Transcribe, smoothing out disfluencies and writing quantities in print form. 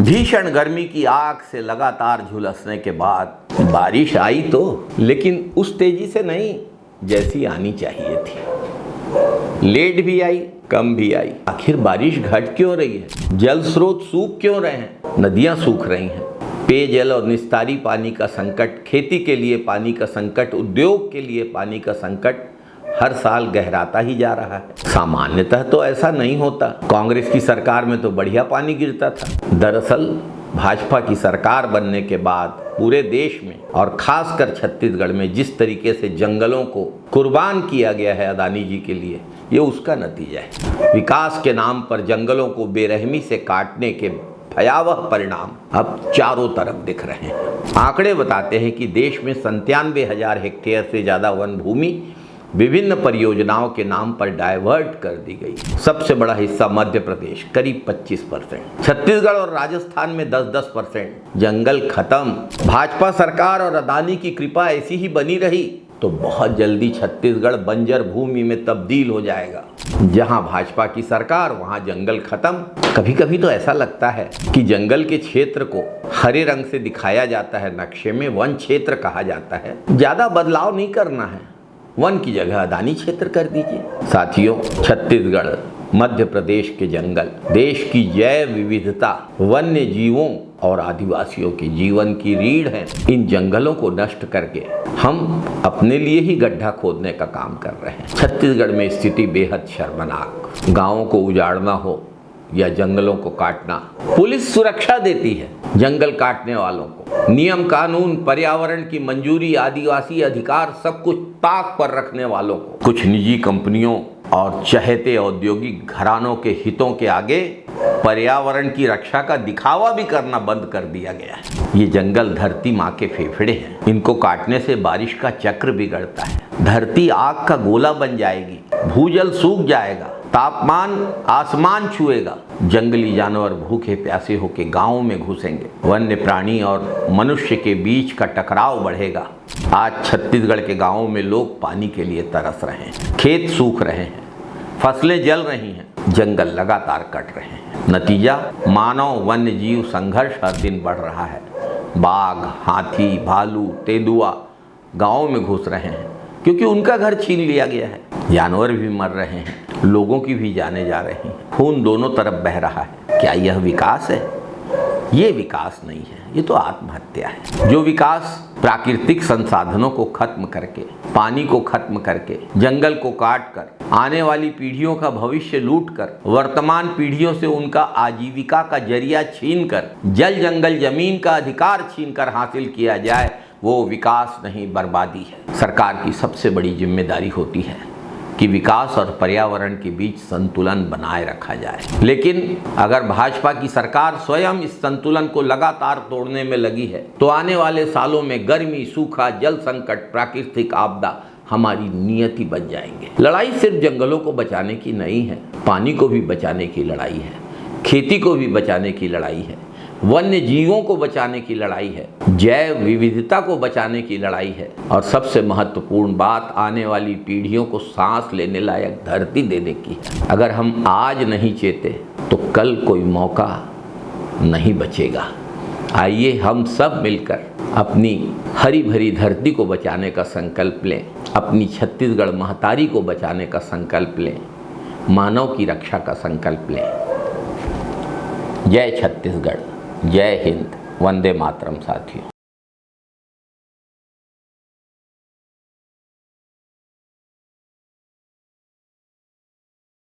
भीषण गर्मी की आग से लगातार झुलसने के बाद बारिश आई तो, लेकिन उस तेजी से नहीं जैसी आनी चाहिए थी। लेट भी आई, कम भी आई। आखिर बारिश घट क्यों रही है? जल स्रोत सूख क्यों रहे हैं? नदियां सूख रही हैं। पेयजल और निस्तारी पानी का संकट, खेती के लिए पानी का संकट, उद्योग के लिए पानी का संकट हर साल गहराता ही जा रहा है। सामान्यतः तो ऐसा नहीं होता। कांग्रेस की सरकार में तो बढ़िया पानी गिरता था। दरअसल भाजपा की सरकार बनने के बाद पूरे देश में और खासकर छत्तीसगढ़ में जिस तरीके से जंगलों को कुर्बान किया गया है अदानी जी के लिए, ये उसका नतीजा है। विकास के नाम पर जंगलों को बेरहमी से काटने के भयावह परिणाम अब चारों तरफ दिख रहे हैं। आंकड़े बताते हैं कि देश में 97,000 हेक्टेयर से ज्यादा वन भूमि विभिन्न परियोजनाओं के नाम पर डायवर्ट कर दी गई। सबसे बड़ा हिस्सा मध्य प्रदेश करीब 25%, छत्तीसगढ़ और राजस्थान में 10-10%। जंगल खत्म। भाजपा सरकार और अदानी की कृपा ऐसी ही बनी रही तो बहुत जल्दी छत्तीसगढ़ बंजर भूमि में तब्दील हो जाएगा। जहां भाजपा की सरकार वहां जंगल खत्म। कभी कभी तो ऐसा लगता है कि जंगल के क्षेत्र को हरे रंग से दिखाया जाता है, नक्शे में वन क्षेत्र कहा जाता है। ज्यादा बदलाव नहीं करना है, वन की जगह अदानी क्षेत्र कर दीजिए। साथियों, छत्तीसगढ़, मध्य प्रदेश के जंगल देश की जैव विविधता, वन्य जीवों और आदिवासियों के जीवन की रीढ़ हैं। इन जंगलों को नष्ट करके हम अपने लिए ही गड्ढा खोदने का काम कर रहे हैं। छत्तीसगढ़ में स्थिति बेहद शर्मनाक। गांवों को उजाड़ना हो या जंगलों को काटना, पुलिस सुरक्षा देती है जंगल काटने वालों को। नियम कानून, पर्यावरण की मंजूरी, आदिवासी अधिकार, सब कुछ ताक पर रखने वालों को कुछ निजी कंपनियों और चहेते औद्योगिक घरानों के हितों के आगे पर्यावरण की रक्षा का दिखावा भी करना बंद कर दिया गया है। ये जंगल धरती माँ के फेफड़े हैं। इनको काटने से बारिश का चक्र बिगड़ता है। धरती आग का गोला बन जाएगी, भूजल सूख जाएगा, तापमान आसमान छुएगा। जंगली जानवर भूखे प्यासे होकर गांवों में घुसेंगे। वन्य प्राणी और मनुष्य के बीच का टकराव बढ़ेगा। आज छत्तीसगढ़ के गांवों में लोग पानी के लिए तरस रहे हैं। खेत सूख रहे हैं, फसलें जल रही हैं, जंगल लगातार कट रहे हैं। नतीजा, मानव वन्य जीव संघर्ष हर दिन बढ़ रहा है। बाघ, हाथी, भालू, तेंदुआ गांवों में घुस रहे हैं क्योंकि उनका घर छीन लिया गया है। जानवर भी मर रहे हैं, लोगों की भी जानें जा रही हैं। खून दोनों तरफ बह रहा है। क्या यह विकास है? ये विकास नहीं है, ये तो आत्महत्या है। जो विकास प्राकृतिक संसाधनों को खत्म करके, पानी को खत्म करके, जंगल को काट कर, आने वाली पीढ़ियों का भविष्य लूट कर, वर्तमान पीढ़ियों से उनका आजीविका का जरिया छीन कर, जल जंगल जमीन का अधिकार छीन कर हासिल किया जाए, वो विकास नहीं, बर्बादी है। सरकार की सबसे बड़ी जिम्मेदारी होती है कि विकास और पर्यावरण के बीच संतुलन बनाए रखा जाए। लेकिन अगर भाजपा की सरकार स्वयं इस संतुलन को लगातार तोड़ने में लगी है तो आने वाले सालों में गर्मी, सूखा, जल संकट, प्राकृतिक आपदा हमारी नियति बन जाएंगे। लड़ाई सिर्फ जंगलों को बचाने की नहीं है, पानी को भी बचाने की लड़ाई है, खेती को भी बचाने की लड़ाई है, वन्य जीवों को बचाने की लड़ाई है, जैव विविधता को बचाने की लड़ाई है और सबसे महत्वपूर्ण बात, आने वाली पीढ़ियों को सांस लेने लायक धरती देने की है। अगर हम आज नहीं चेते तो कल कोई मौका नहीं बचेगा। आइए हम सब मिलकर अपनी हरी भरी धरती को बचाने का संकल्प लें, अपनी छत्तीसगढ़ महतारी को बचाने का संकल्प लें, मानव की रक्षा का संकल्प लें। जय छत्तीसगढ़, जय हिंद, वंदे मातरम साथियों।